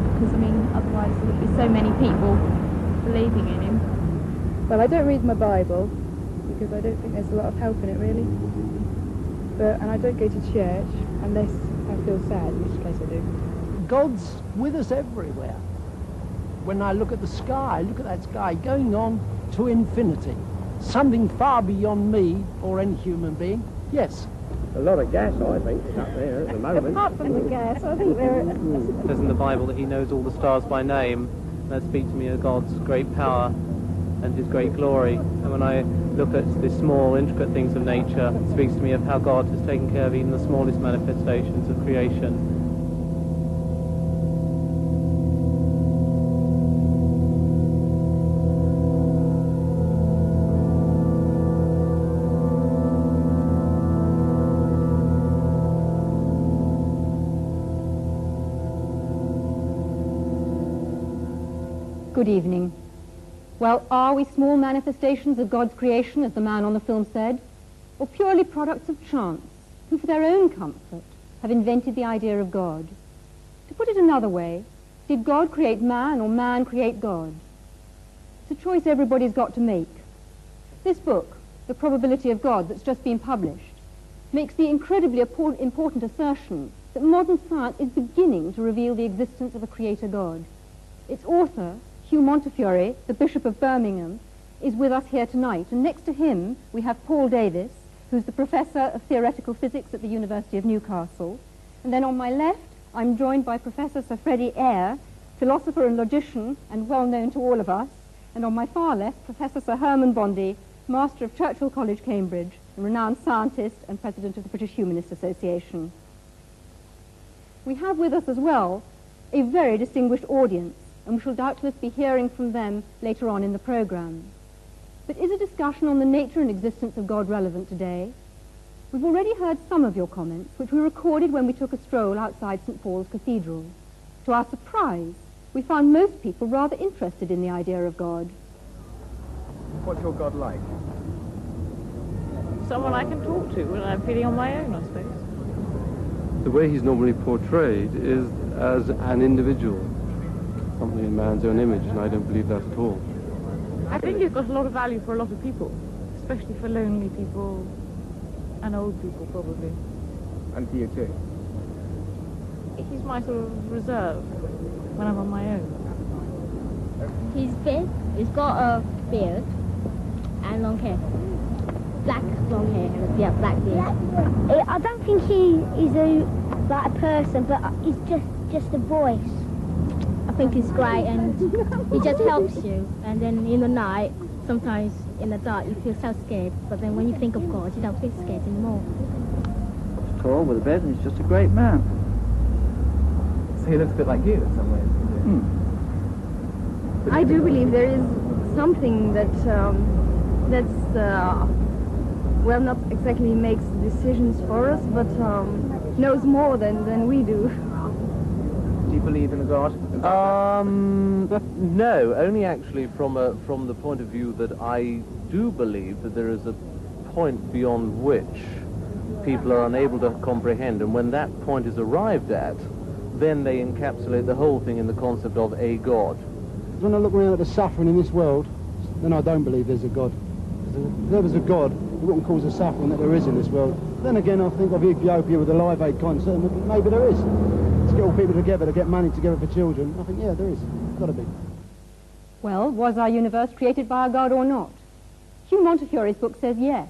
well, because, I mean, otherwise there wouldn't be so many people believing in him. Well, I don't read my Bible, because I don't think there's a lot of help in it, really. And I don't go to church unless I feel sad, in which case I do. God's with us everywhere. When I look at the sky, look at that sky going on to infinity. Something far beyond me or any human being. Yes. A lot of gas, I think, is up there at the moment. Apart from the gas, I think there are... It says in the Bible that he knows all the stars by name. That speaks to me of God's great power and his great glory. And when I look at the small, intricate things of nature, it speaks to me of how God has taken care of even the smallest manifestations of creation. Good evening. Well, are we small manifestations of God's creation, as the man on the film said, or purely products of chance, who for their own comfort have invented the idea of God? To put it another way, did God create man or man create God? It's a choice everybody's got to make. This book, The Probability of God, that's just been published, makes the incredibly important assertion that modern science is beginning to reveal the existence of a creator God. Its author, Hugh Montefiore, the Bishop of Birmingham, is with us here tonight, and next to him we have Paul Davis, who's the Professor of Theoretical Physics at the University of Newcastle, and then on my left I'm joined by Professor Sir Freddie Eyre, philosopher and logician and well known to all of us, and on my far left Professor Sir Herman Bondi, Master of Churchill College, Cambridge, and renowned scientist and President of the British Humanist Association. We have with us as well a very distinguished audience, and we shall doubtless be hearing from them later on in the programme. But is a discussion on the nature and existence of God relevant today? We've already heard some of your comments, which we recorded when we took a stroll outside St. Paul's Cathedral. To our surprise, we found most people rather interested in the idea of God. What's your God like? Someone I can talk to when I'm feeling on my own, I suppose. The way he's normally portrayed is as an individual, something in man's own image, and I don't believe that at all. I think he's got a lot of value for a lot of people, especially for lonely people and old people, probably. And for you too? He's my sort of reserve when I'm on my own. He's fit, he's got a beard and long hair. Black long hair, yeah, black beard. I don't think he is like a person, but he's just a voice. I think he's great, and he just helps you. And then in the night, sometimes in the dark, you feel so scared. But then when you think of God, you don't feel scared anymore. He's tall with a beard, and he's just a great man. So he looks a bit like you in some ways. I do believe there is something that well, not exactly makes decisions for us, but knows more than we do. Do you believe in a God? No, only actually from the point of view that I do believe that there is a point beyond which people are unable to comprehend, and when that point is arrived at, then they encapsulate the whole thing in the concept of a God. When I look around at the suffering in this world, then I don't believe there's a God. If there was a God, it wouldn't cause the suffering that there is in this world. Then again, I think of Ethiopia with the Live Aid concert, and maybe there is. To get all people together, to get money together for children, I think, yeah, there is. Got to be. Well, was our universe created by a God or not? Hugh Montefiore's book says yes,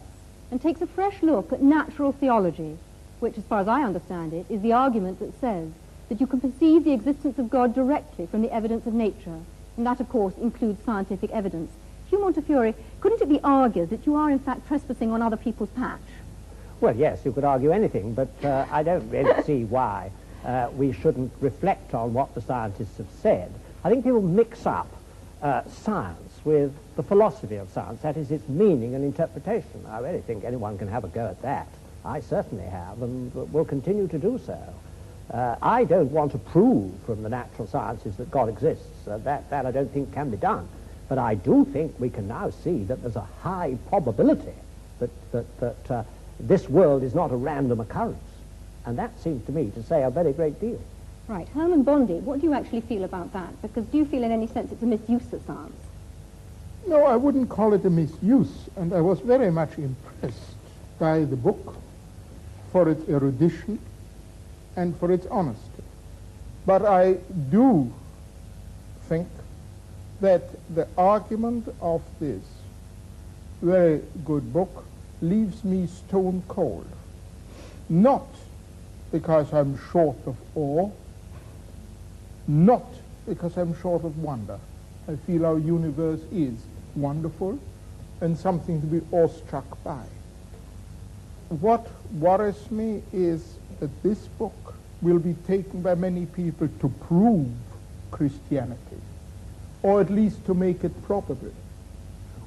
and takes a fresh look at natural theology, which, as far as I understand it, is the argument that says that you can perceive the existence of God directly from the evidence of nature, and that, of course, includes scientific evidence. Hugh Montefiore, couldn't it be argued that you are, in fact, trespassing on other people's patch? Well, yes, you could argue anything, but I don't really see why we shouldn't reflect on what the scientists have said. I think people mix up science with the philosophy of science, that is, its meaning and interpretation. I really think anyone can have a go at that. I certainly have, and will continue to do so. I don't want to prove from the natural sciences that God exists. That I don't think can be done. But I do think we can now see that there's a high probability that this world is not a random occurrence. And that seems to me to say a very great deal. Right. Herman Bondi, what do you actually feel about that? Because do you feel in any sense it's a misuse of science? No, I wouldn't call it a misuse, and I was very much impressed by the book for its erudition and for its honesty. But I do think that the argument of this very good book leaves me stone cold. Not because I'm short of awe, not because I'm short of wonder. I feel our universe is wonderful and something to be awestruck by. What worries me is that this book will be taken by many people to prove Christianity, or at least to make it probable,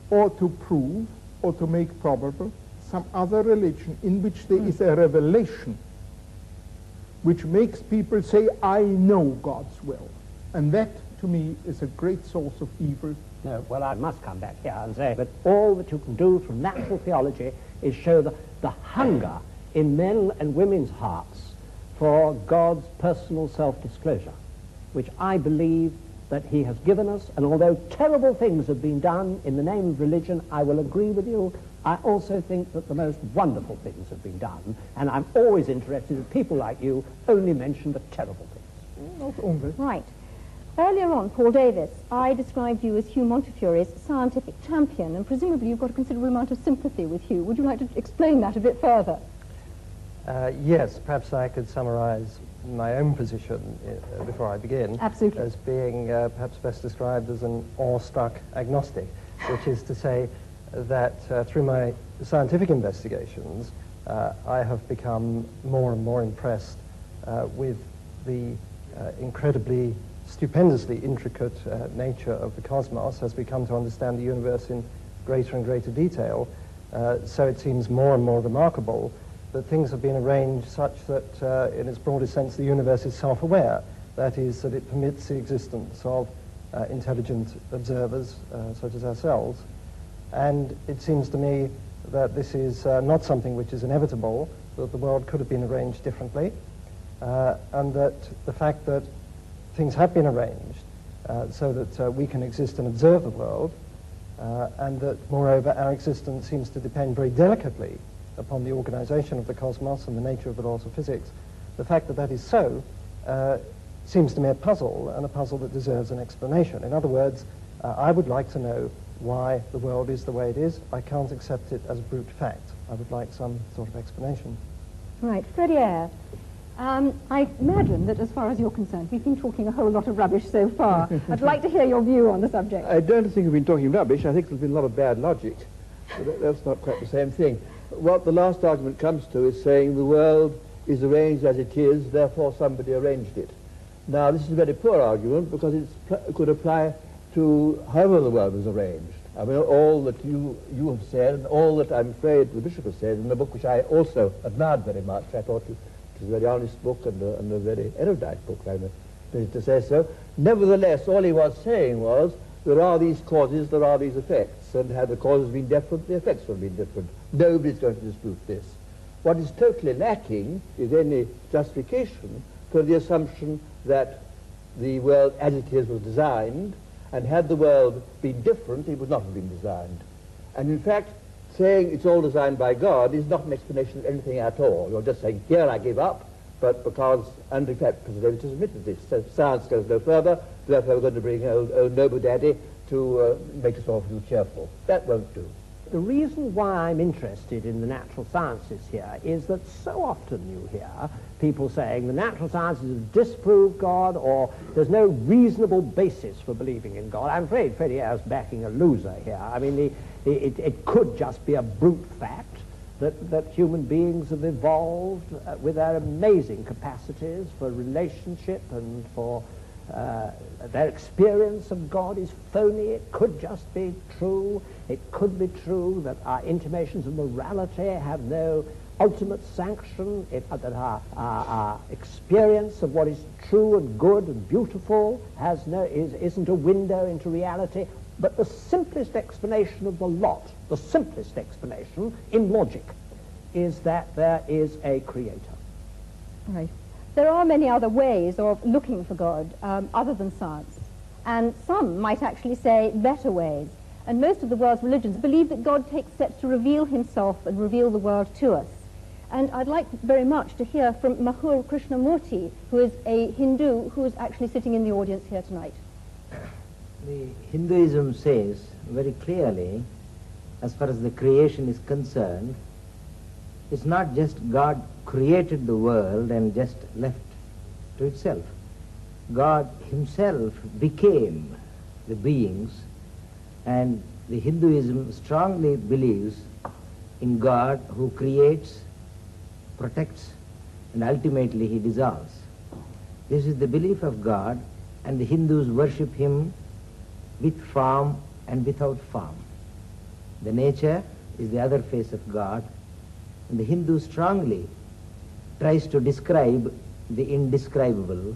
or to prove or to make probable some other religion in which there is a revelation which makes people say, I know God's will. And that, to me, is a great source of evil. No, well, I must come back here and say that all that you can do from natural theology is show the hunger in men and women's hearts for God's personal self-disclosure, which I believe that he has given us. And although terrible things have been done in the name of religion, I will agree with you. I also think that the most wonderful things have been done, and I'm always interested that people like you only mention the terrible things. Not only. Right. Earlier on, Paul Davis, I described you as Hugh Montefiore's scientific champion, and presumably you've got a considerable amount of sympathy with Hugh. Would you like to explain that a bit further? Yes, perhaps I could summarize my own position before I begin. Absolutely. As being perhaps best described as an awestruck agnostic, which is to say that through my scientific investigations, I have become more and more impressed with the incredibly, stupendously intricate nature of the cosmos as we come to understand the universe in greater and greater detail. So it seems more and more remarkable that things have been arranged such that, in its broadest sense, the universe is self-aware. That is, that it permits the existence of intelligent observers such as ourselves. And it seems to me that this is not something which is inevitable, that the world could have been arranged differently, and that the fact that things have been arranged so that we can exist and observe the world, and that, moreover, our existence seems to depend very delicately upon the organization of the cosmos and the nature of the laws of physics. The fact that that is so seems to me a puzzle, and a puzzle that deserves an explanation. In other words, I would like to know why the world is the way it is. I can't accept it as a brute fact. I would like some sort of explanation. Right. Freddie Eyre, I imagine that as far as you're concerned, we've been talking a whole lot of rubbish so far. I'd like to hear your view on the subject. I don't think we've been talking rubbish. I think there's been a lot of bad logic. But that's not quite the same thing. What the last argument comes to is saying the world is arranged as it is, therefore somebody arranged it. Now, this is a very poor argument because it could apply to however the world was arranged. I mean, all that you have said, and all that I'm afraid the bishop has said in the book, which I also admired very much. I thought it was a very honest book and a very erudite book, I'm pleased to say so. Nevertheless, all he was saying was, there are these causes, there are these effects, and had the causes been different, the effects would have been different. Nobody's going to dispute this. What is totally lacking is any justification for the assumption that the world as it is was designed, and had the world been different, it would not have been designed. And in fact, saying it's all designed by God is not an explanation of anything at all. You're just saying, here I give up, but because, and in fact, President Davis has admitted this, so science goes no further, therefore we're going to bring old Noble Daddy to make us all feel cheerful. That won't do. The reason why I'm interested in the natural sciences here is that so often you hear people saying the natural sciences have disproved God, or there's no reasonable basis for believing in God. I'm afraid Freddie Eyre's backing a loser here. I mean, it could just be a brute fact that human beings have evolved with their amazing capacities for relationship and for their experience of God is phony. It could just be true. It could be true that our intimations of morality have no ultimate sanction, that our experience of what is true and good and beautiful isn't a window into reality. But the simplest explanation of the lot, the simplest explanation in logic, is that there is a creator. Right. There are many other ways of looking for God other than science, and some might actually say better ways. And most of the world's religions believe that God takes steps to reveal himself and reveal the world to us. And I'd like very much to hear from Mahur Krishnamurti, who is a Hindu who is actually sitting in the audience here tonight. The Hinduism says very clearly, as far as the creation is concerned, it's not just God created the world and just left to itself. God himself became the beings, and the Hinduism strongly believes in God who creates, protects, and ultimately he dissolves. This is the belief of God, and the Hindus worship him with form and without form. The nature is the other face of God, and the Hindu strongly tries to describe the indescribable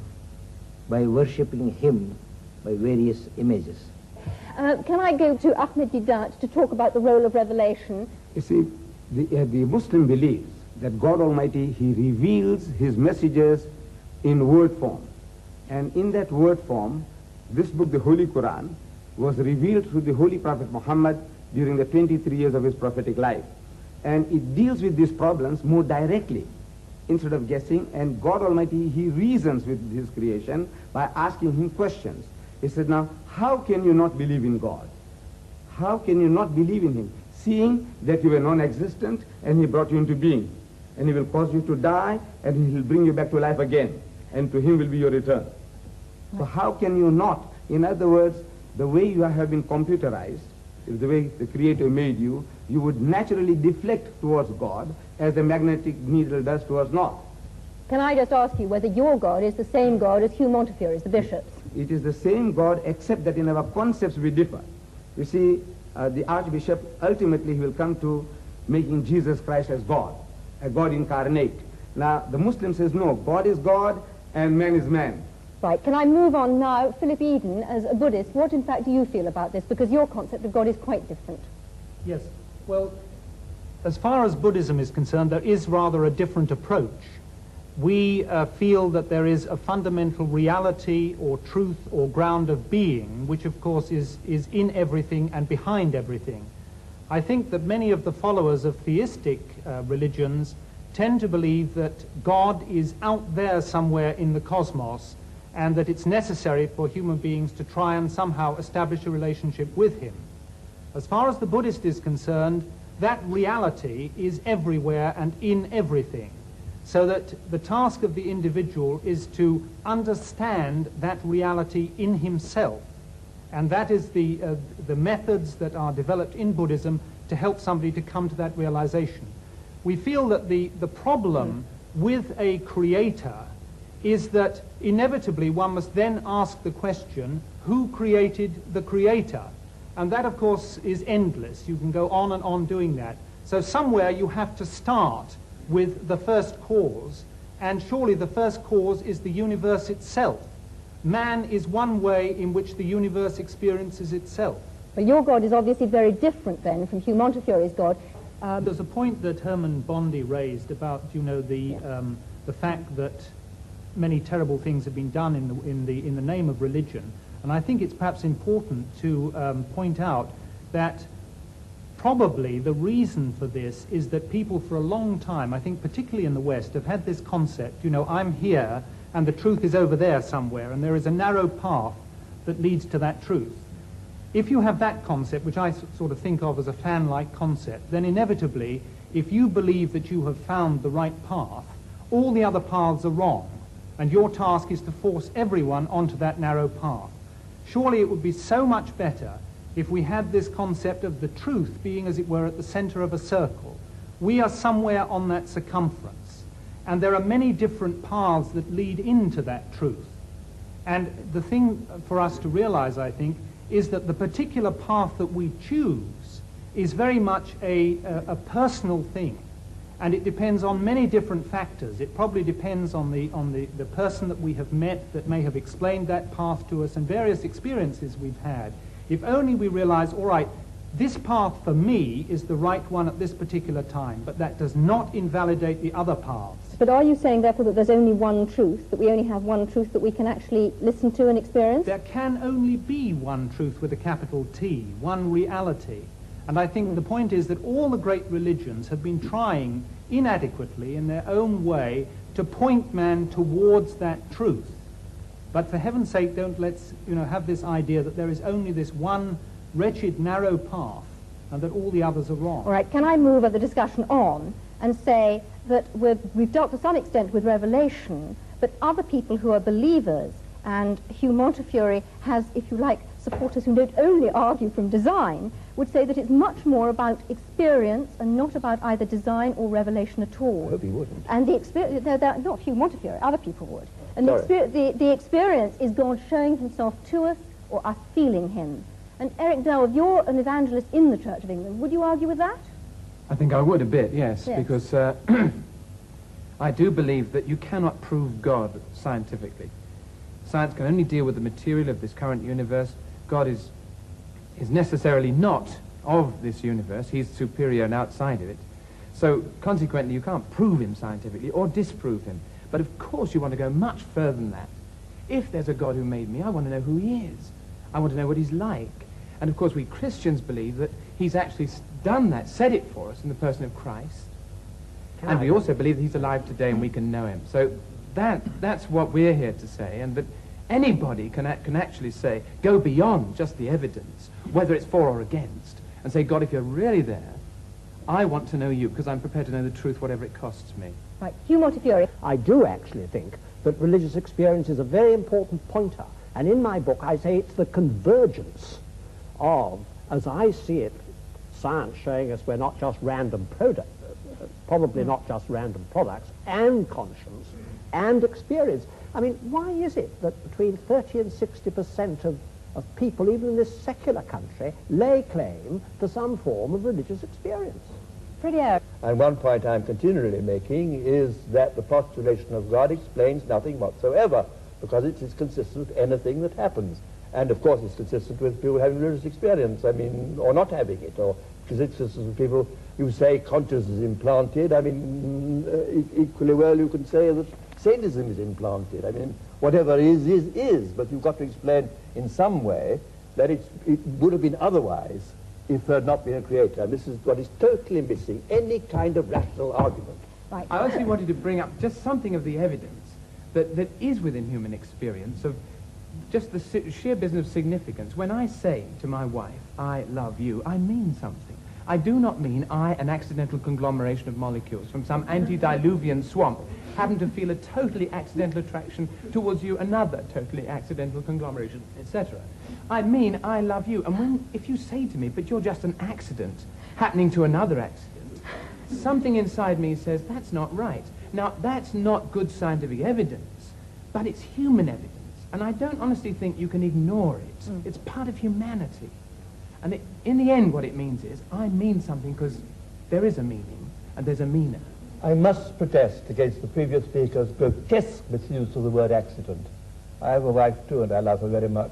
by worshipping him by various images. Can I go to Ahmad Deidat to talk about the role of revelation? You see, the Muslim believes that God Almighty, he reveals his messages in word form. And in that word form, this book, the Holy Quran, was revealed through the Holy Prophet Muhammad during the 23 years of his prophetic life. And it deals with these problems more directly instead of guessing. And God Almighty, he reasons with his creation by asking him questions. He said, now, how can you not believe in God? How can you not believe in him, seeing that you were non-existent and he brought you into being? And he will cause you to die, and he will bring you back to life again, and to him will be your return. So how can you not? In other words, the way you have been computerized, the way the Creator made you, you would naturally deflect towards God as the magnetic needle does towards north. Can I just ask you whether your God is the same God as Hugh Montefiore's, the bishops? It is the same God, except that in our concepts we differ. You see, the Archbishop, ultimately he will come to making Jesus Christ as God, a God incarnate. Now, the Muslim says, no, God is God and man is man. Right, can I move on now? Philip Eden, as a Buddhist, what in fact do you feel about this? Because your concept of God is quite different. Yes, well, as far as Buddhism is concerned, there is rather a different approach. We feel that there is a fundamental reality or truth or ground of being, which of course is in everything and behind everything. I think that many of the followers of theistic religions tend to believe that God is out there somewhere in the cosmos, and that it's necessary for human beings to try and somehow establish a relationship with him. As far as the Buddhist is concerned, that reality is everywhere and in everything, so that the task of the individual is to understand that reality in himself. And that is the methods that are developed in Buddhism to help somebody to come to that realization. We feel that the problem with a creator is that inevitably one must then ask the question, who created the creator? And that, of course, is endless. You can go on and on doing that. So somewhere you have to start with the first cause, and surely the first cause is the universe itself. Man is one way in which the universe experiences itself. But your God is obviously very different then from Hugh Montefiore's God. There's a point that Herman Bondi raised about, you know, the fact that many terrible things have been done in the name of religion, and I think it's perhaps important to point out that probably the reason for this is that people for a long time, I think particularly in the West, have had this concept, you know, I'm here and the truth is over there somewhere, and there is a narrow path that leads to that truth. If you have that concept, which I sort of think of as a fan-like concept, then inevitably, if you believe that you have found the right path, all the other paths are wrong, and your task is to force everyone onto that narrow path. Surely it would be so much better if we had this concept of the truth being, as it were, at the center of a circle. We are somewhere on that circumference, and there are many different paths that lead into that truth. And the thing for us to realize, I think, is that the particular path that we choose is very much a personal thing, and it depends on many different factors. It probably depends on the person that we have met that may have explained that path to us, and various experiences we've had. If only we realize, all right, this path for me is the right one at this particular time, but that does not invalidate the other paths. But are you saying, therefore, that there's only one truth, that we only have one truth that we can actually listen to and experience? There can only be one truth with a capital T, one reality. And I think the point is that all the great religions have been trying inadequately in their own way to point man towards that truth. But for heaven's sake, don't let's have this idea that there is only this one wretched, narrow path and that all the others are wrong. All right, can I move the discussion on and say that we've dealt to some extent with Revelation, but other people who are believers, and Hugh Montefiore has, if you like, supporters who don't only argue from design, would say that it's much more about experience and not about either design or revelation at all. I hope he wouldn't. And the experience, not Hugh Montefiore, other people would. And the experience is God showing himself to us or us feeling him. And Eric Dell, you're an evangelist in the Church of England. Would you argue with that? I think I would a bit, yes. Because I do believe that you cannot prove God scientifically. Science can only deal with the material of this current universe. God is necessarily not of this universe. He's superior and outside of it. So consequently, you can't prove him scientifically or disprove him. But of course you want to go much further than that. If there's a God who made me, I want to know who he is. I want to know what he's like. And of course we Christians believe that he's actually done that, said it for us in the person of Christ. And we also believe that he's alive today and we can know him. So that's what we're here to say, and that anybody can actually say, go beyond just the evidence, whether it's for or against, and say, God, if you're really there, I want to know you because I'm prepared to know the truth, whatever it costs me. Right, Hugh Montefiore. I do actually think that religious experience is a very important pointer. And in my book, I say it's the convergence of, as I see it, science showing us we're not just random products, probably not just random products, and conscience, and experience. I mean, why is it that between 30 and 60% of people, even in this secular country, lay claim to some form of religious experience? Pretty out. And one point I'm continually making is that the postulation of God explains nothing whatsoever, because it is consistent with anything that happens. And of course it's consistent with people having religious experience, I mean, or not having it, or it's consistent with people who say consciousness is implanted. I mean, equally well you can say that sadism is implanted. I mean, whatever is, but you've got to explain in some way that it would have been otherwise if there had not been a creator. And this is what is totally missing, any kind of rational argument. Right. I actually wanted to bring up just something of the evidence that is within human experience of just the sheer business of significance. When I say to my wife, I love you, I mean something. I do not mean I, an accidental conglomeration of molecules from some antediluvian swamp, happen to feel a totally accidental attraction towards you, another totally accidental conglomeration, etc. I mean I love you. And if you say to me, but you're just an accident happening to another accident, something inside me says, that's not right. Now, that's not good scientific evidence, but it's human evidence. And I don't honestly think you can ignore it. It's part of humanity. And in the end, what it means is, I mean something because there is a meaning, and there's a meaner. I must protest against the previous speaker's grotesque misuse of the word accident. I have a wife too, and I love her very much.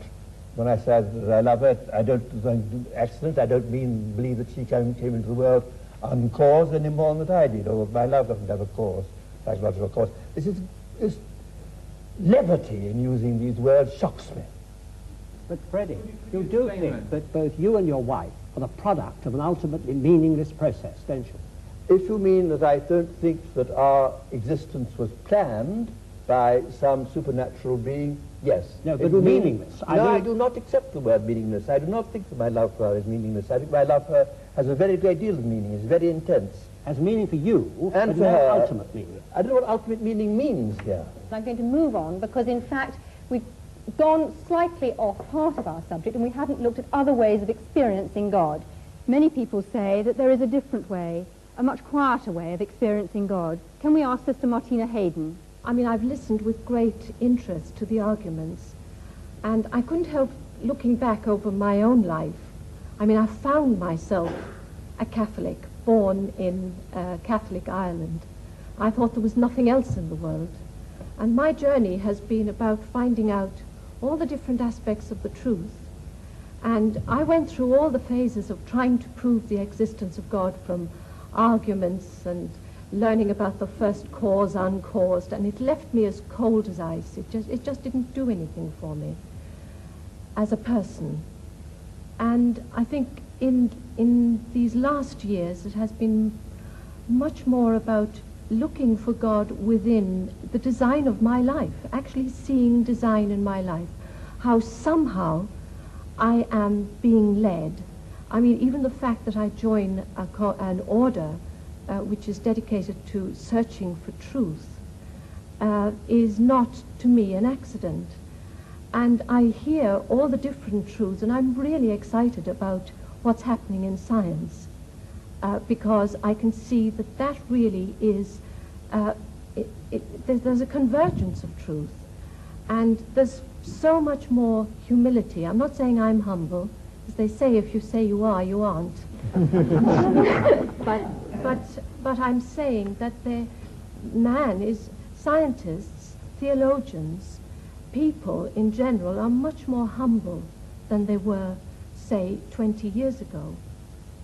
When I say that I love her, I don't accident. I don't believe that she came into the world uncaused any more than that I did, or my love doesn't have a cause, psychological cause. This levity in using these words shocks me. But Freddie, you do think that both you and your wife are the product of an ultimately meaningless process, don't you? If you mean that I don't think that our existence was planned by some supernatural being, yes. No, but meaningless. I do not accept the word meaningless. I do not think that my love for her is meaningless. I think my love for her has a very great deal of meaning. It's very intense. Has meaning for you, and but for no her, ultimate meaning. I don't know what ultimate meaning means here. I'm going to move on because, in fact, we've gone slightly off part of our subject and we haven't looked at other ways of experiencing God. Many people say that there is a different way, a much quieter way of experiencing God. Can we ask Sister Martina Hayden? I mean, I've listened with great interest to the arguments, and I couldn't help looking back over my own life. I mean, I found myself a Catholic, born in Catholic Ireland. I thought there was nothing else in the world. And my journey has been about finding out all the different aspects of the truth. And I went through all the phases of trying to prove the existence of God, from arguments and learning about the first cause, uncaused, and it left me as cold as ice. It just didn't do anything for me as a person. And I think in these last years it has been much more about looking for God within the design of my life, actually seeing design in my life, how somehow I am being led. I mean, even the fact that I join an order which is dedicated to searching for truth is not, to me, an accident. And I hear all the different truths, and I'm really excited about what's happening in science, because I can see that that really is, there's a convergence of truth, and there's so much more humility. I'm not saying I'm humble, as they say, if you say you are, you aren't. But I'm saying that scientists, theologians, people in general are much more humble than they were, say, 20 years ago.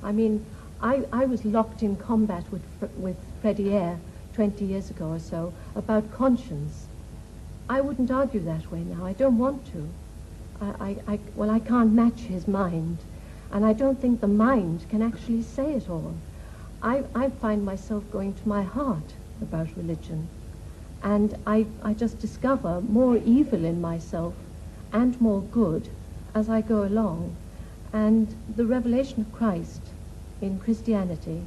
I mean, I was locked in combat with Freddie Eyre 20 years ago or so about conscience. I wouldn't argue that way now. I don't want to. Well, I can't match his mind, and I don't think the mind can actually say it all. I find myself going to my heart about religion, and I just discover more evil in myself and more good as I go along. And the revelation of Christ in Christianity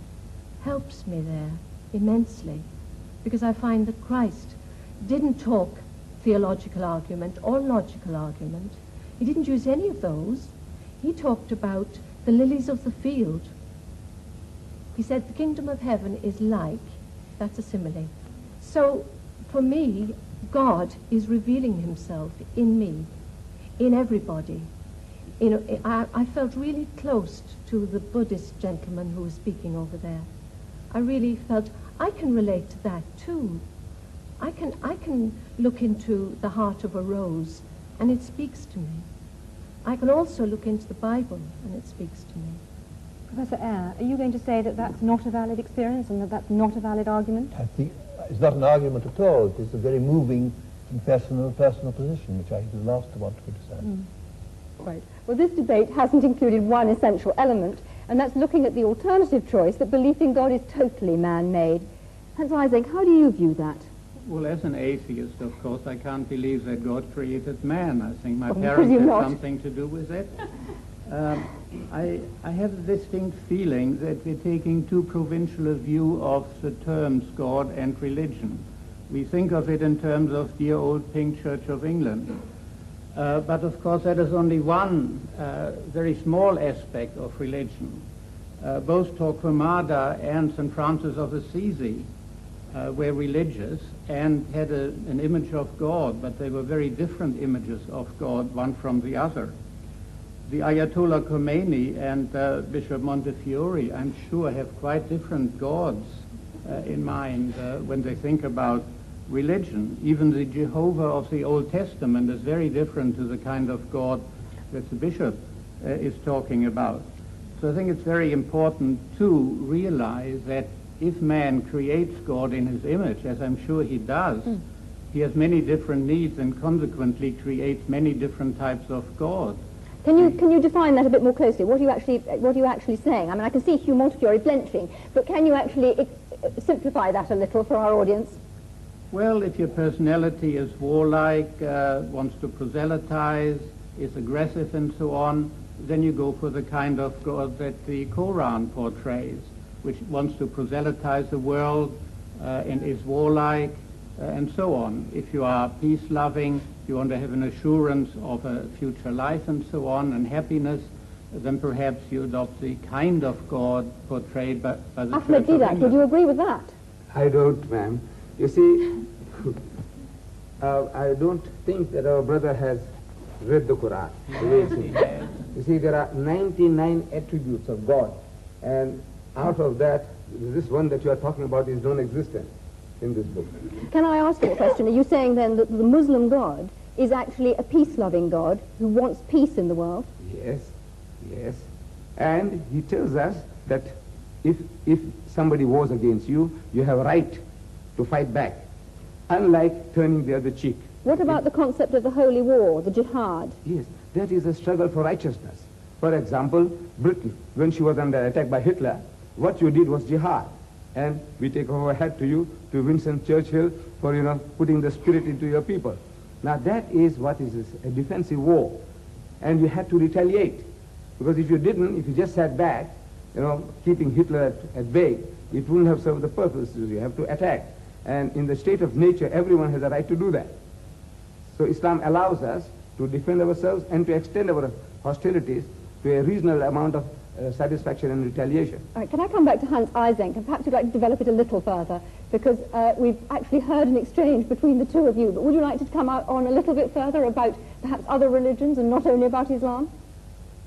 helps me there immensely, because I find that Christ didn't talk theological argument or logical argument. He didn't use any of those. He talked about the lilies of the field. He said the kingdom of heaven is like, that's a simile. So for me, God is revealing himself in me, in everybody. You know, I felt really close to the Buddhist gentleman who was speaking over there. I really felt I can relate to that too. I can look into the heart of a rose and it speaks to me. I can also look into the Bible and it speaks to me. Professor Eyre, are you going to say that that's not a valid experience and that that's not a valid argument? I think it's not an argument at all. It is a very moving and personal position, which I think is the last to want to criticize. Right. Well, this debate hasn't included one essential element, and that's looking at the alternative choice that belief in God is totally man-made. Hans Isaac, how do you view that? Well, as an atheist, of course, I can't believe that God created man. I think my Well, parents you had not. something to do with it. I have a distinct feeling that we're taking too provincial a view of the terms God and religion. We think of it in terms of dear old Pink Church of England. But of course that is only one very small aspect of religion. Both Torquemada and St. Francis of Assisi were religious and had an image of God, but they were very different images of God, one from the other. The Ayatollah Khomeini and Bishop Montefiore, I'm sure, have quite different gods in mind when they think about religion. Even the Jehovah of the Old Testament is very different to the kind of God that the bishop is talking about. So I think it's very important to realize that if man creates God in his image, as I'm sure he does, he has many different needs and consequently creates many different types of God. Can you define that a bit more closely? What are you actually saying? I mean, I can see Hugh Montefiore blenching, but can you actually simplify that a little for our audience? Well, if your personality is warlike, wants to proselytize, is aggressive and so on, then you go for the kind of God that the Quran portrays, which wants to proselytize the world and is warlike and so on. If you are peace-loving, you want to have an assurance of a future life and so on, and happiness, then perhaps you adopt the kind of God portrayed by the Ahmad Church of Deidat, England. would you agree with that? I don't, ma'am. You see, I don't think that our brother has read the Quran the way it is. You see, there are 99 attributes of God, and out of that, this one that you are talking about is non-existent in this book. Can I ask you a question? Are you saying then that the Muslim God is actually a peace-loving God who wants peace in the world? Yes. Yes. And he tells us that if somebody wars against you, you have a right to fight back, unlike turning the other cheek. What about the concept of the holy war, the jihad? Yes, that is a struggle for righteousness. For example, Britain, when she was under attack by Hitler, what you did was jihad. And we take our hat to you, to Winston Churchill, for, putting the spirit into your people. Now that is what is a defensive war. And you had to retaliate. Because if you didn't, if you just sat back, keeping Hitler at bay, it wouldn't have served the purpose. You have to attack. And in the state of nature, everyone has a right to do that. So Islam allows us to defend ourselves and to extend our hostilities to a reasonable amount of satisfaction and retaliation. All right, can I come back to Hans Eysenck, and perhaps you'd like to develop it a little further, because we've actually heard an exchange between the two of you, but would you like to come out on a little bit further about perhaps other religions and not only about Islam?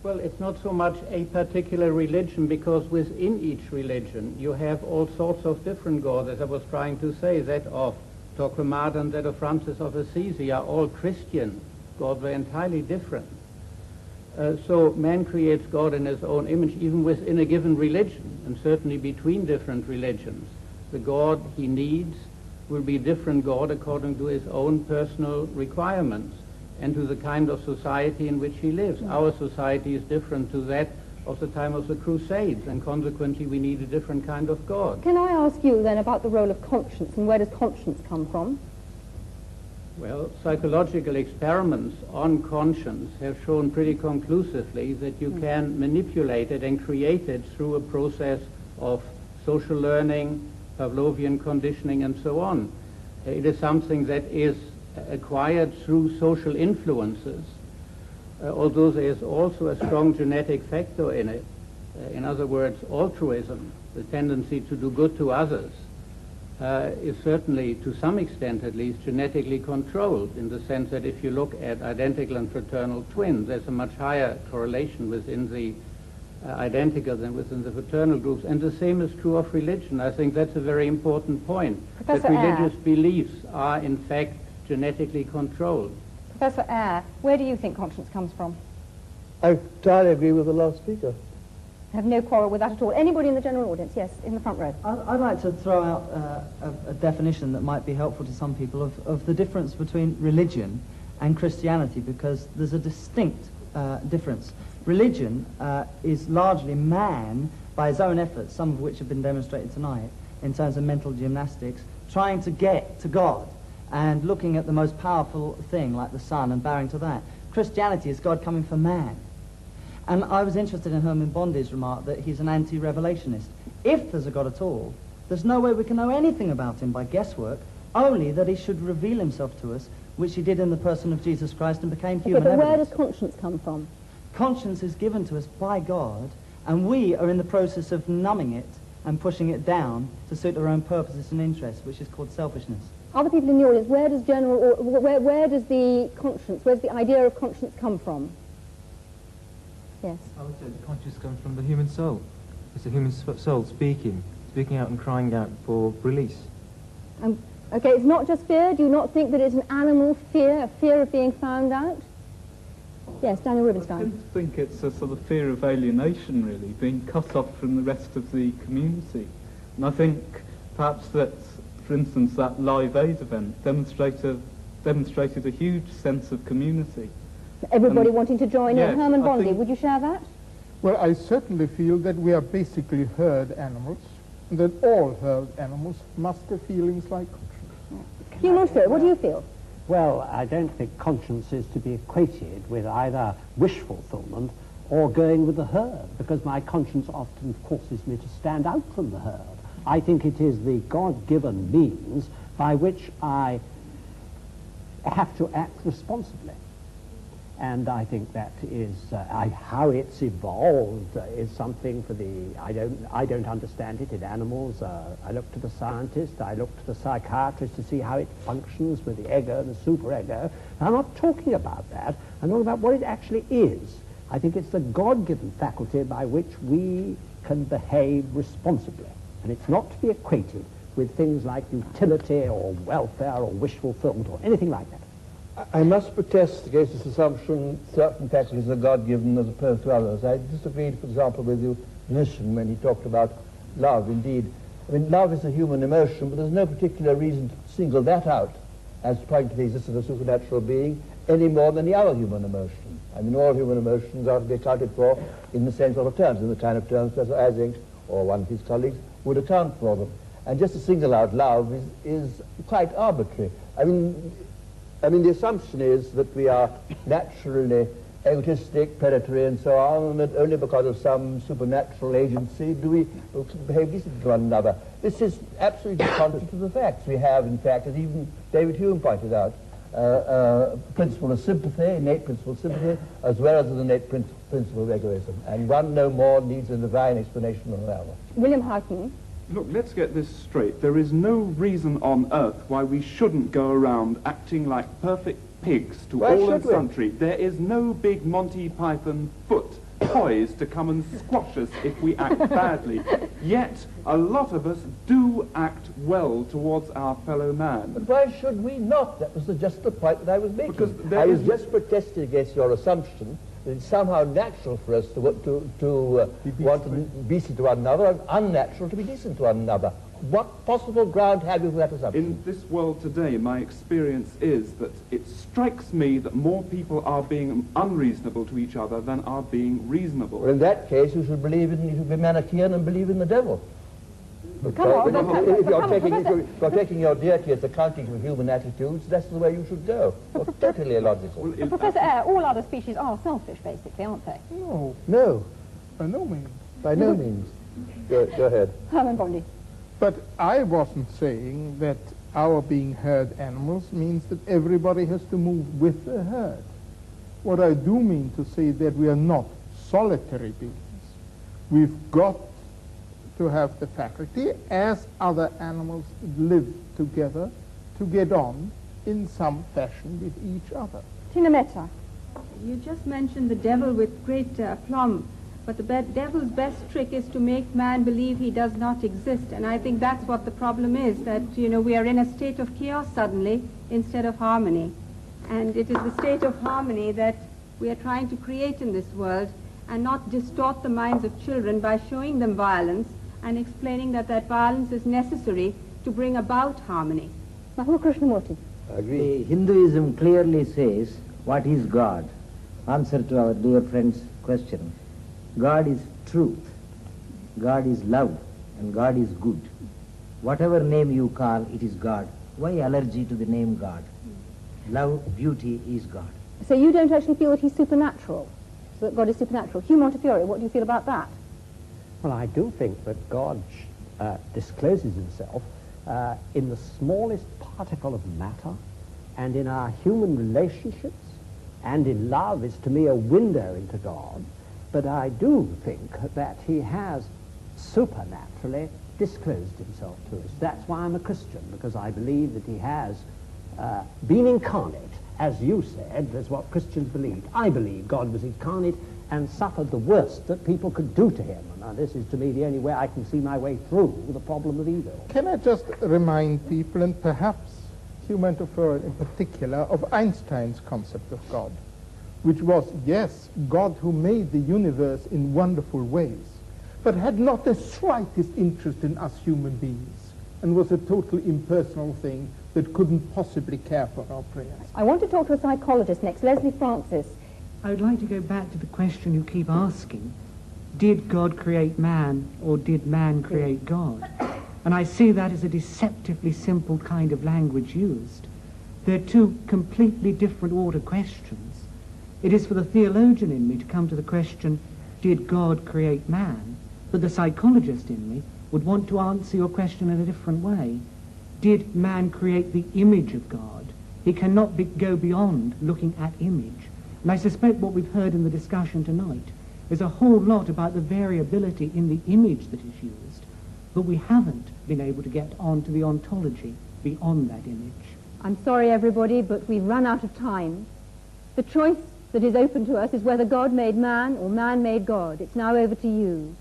Well, it's not so much a particular religion, because within each religion you have all sorts of different gods. As I was trying to say, that of Torquemada and that of Francis of Assisi are all Christian gods. They're entirely different. So man creates God in his own image, even within a given religion, and certainly between different religions. The God he needs will be a different God according to his own personal requirements and to the kind of society in which he lives. Our society is different to that of the time of the Crusades, and consequently we need a different kind of God. Can I ask you then about the role of conscience, and where does conscience come from? Well, psychological experiments on conscience have shown pretty conclusively that you can manipulate it and create it through a process of social learning, Pavlovian conditioning, and so on. It is something that is acquired through social influences, although there is also a strong genetic factor in it. In other words, altruism, the tendency to do good to others, is certainly, to some extent at least, genetically controlled, in the sense that if you look at identical and fraternal twins, there's a much higher correlation within the identical than within the fraternal groups. And the same is true of religion. I think that's a very important point, Professor that religious beliefs are in fact genetically controlled. Professor Eyre, where do you think conscience comes from? I entirely agree with the last speaker. I have no quarrel with that at all. Anybody in the general audience? Yes, in the front row. I'd like to throw out a definition that might be helpful to some people of the difference between religion and Christianity, because there's a distinct difference. Religion is largely man, by his own efforts, some of which have been demonstrated tonight, in terms of mental gymnastics, trying to get to God and looking at the most powerful thing, like the sun, and bowing to that. Christianity is God coming for man. And I was interested in Herman Bondi's remark that he's an anti-revelationist. If there's a God at all, there's no way we can know anything about him by guesswork, only that he should reveal himself to us, which he did in the person of Jesus Christ and became human Okay, but where evidence. does conscience come from? Conscience is given to us by God, and we are in the process of numbing it and pushing it down to suit our own purposes and interests, which is called selfishness. Other people in the audience, where does where does the conscience, where's the idea of conscience come from? Yes. I would say the conscience comes from the human soul. It's the human soul speaking out and crying out for release. Okay, it's not just fear. Do you not think that it's an animal fear, a fear of being found out? Yes, Daniel Rubinstein. I don't think it's a sort of fear of alienation, really, being cut off from the rest of the community. And I think perhaps that, for instance, that Live Aid event demonstrated a huge sense of community. Everybody wanting to join yes, in. Herman I Bondi, think- would you share that? Well, I certainly feel that we are basically herd animals, and that all herd animals must have feelings like conscience. Hugh Montfort, what do you feel? Well, I don't think conscience is to be equated with either wish fulfillment or going with the herd, because my conscience often forces me to stand out from the herd. I think it is the God-given means by which I have to act responsibly. And I think that is how it's evolved is something for the I don't understand it in animals. I look to the scientist, I look to the psychiatrist to see how it functions with the ego and the superego. I'm not talking about that. I'm talking about what it actually is. I think it's the God-given faculty by which we can behave responsibly, and it's not to be equated with things like utility or welfare or wish fulfillment or anything like that. I must protest against this assumption certain faculties are God-given as opposed to others. I disagreed, for example, with the musician when he talked about love. Indeed, I mean, love is a human emotion, but there's no particular reason to single that out as pointing to the existence of a supernatural being any more than the other human emotion. I mean, all human emotions are to be accounted for in the same sort of terms, in the kind of terms Professor Ising or one of his colleagues would account for them. And just to single out love is quite arbitrary. I mean, the assumption is that we are naturally egotistic, predatory, and so on, and that only because of some supernatural agency do we behave decently to one another. This is absolutely contrary to the facts. We have, in fact, as even David Hume pointed out, principle of sympathy, innate principle of sympathy, as well as an innate principle of egoism. And one no more needs a divine explanation than another. William Houghton. Look, let's get this straight. There is no reason on earth why we shouldn't go around acting like perfect pigs to all and sundry. There is no big Monty Python foot poised to come and squash us if we act badly. Yet, a lot of us do act well towards our fellow man. But why should we not? That was just the point that I was making. I was just protesting against your assumption that it's somehow natural for us to want to be decent to one another and unnatural to be decent to one another. What possible ground have you for that assumption? In this world today, my experience is that it strikes me that more people are being unreasonable to each other than are being reasonable. Well, in that case, you should be Manichaean and believe in the devil. If you're taking your deity as accounting for human attitudes, that's the way you should go. Well, totally illogical. But Professor Eyre, all other species are selfish, basically, aren't they? No. No. By no means. By no means. Go ahead. Herman Bondi. But I wasn't saying that our being herd animals means that everybody has to move with the herd. What I do mean to say that we are not solitary beings. We've got to have the faculty, as other animals live together, to get on in some fashion with each other. Tina Mehta. You just mentioned the devil with great aplomb. But the devil's best trick is to make man believe he does not exist. And I think that's what the problem is, that, you know, we are in a state of chaos suddenly instead of harmony. And it is the state of harmony that we are trying to create in this world, and not distort the minds of children by showing them violence and explaining that that violence is necessary to bring about harmony. Mahmood Krishnamurti. I agree. Hinduism clearly says, what is God? Answer to our dear friend's question. God is truth, God is love, and God is good. Whatever name you call, it is God. Why allergy to the name God? Love, beauty is God. So you don't actually feel that he's supernatural, that God is supernatural. Hugh Montefiore, what do you feel about that? Well, I do think that God discloses himself in the smallest particle of matter, and in our human relationships, and in love is to me a window into God. But I do think that he has supernaturally disclosed himself to us. That's why I'm a Christian, because I believe that he has been incarnate, as you said. That's what Christians believed. I believe God was incarnate and suffered the worst that people could do to him. And this is, to me, the only way I can see my way through the problem of evil. Can I just remind people, and perhaps Hugh Montefiore in particular, of Einstein's concept of God, which was, yes, God who made the universe in wonderful ways, but had not the slightest interest in us human beings, and was a totally impersonal thing that couldn't possibly care for our prayers. I want to talk to a psychologist next, Leslie Francis. I would like to go back to the question you keep asking. Did God create man, or did man create God? And I see that as a deceptively simple kind of language used. They're two completely different order questions. It is for the theologian in me to come to the question, did God create man? But the psychologist in me would want to answer your question in a different way. Did man create the image of God? He cannot go beyond looking at image. And I suspect what we've heard in the discussion tonight is a whole lot about the variability in the image that is used, but we haven't been able to get on to the ontology beyond that image. I'm sorry, everybody, but we've run out of time. The choice that is open to us is whether God made man or man made God. It's now over to you.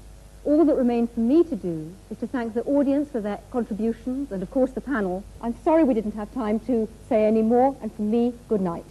all that remains for me to do is to thank the audience for their contributions and, of course, the panel. I'm sorry we didn't have time to say any more, and from me, good night.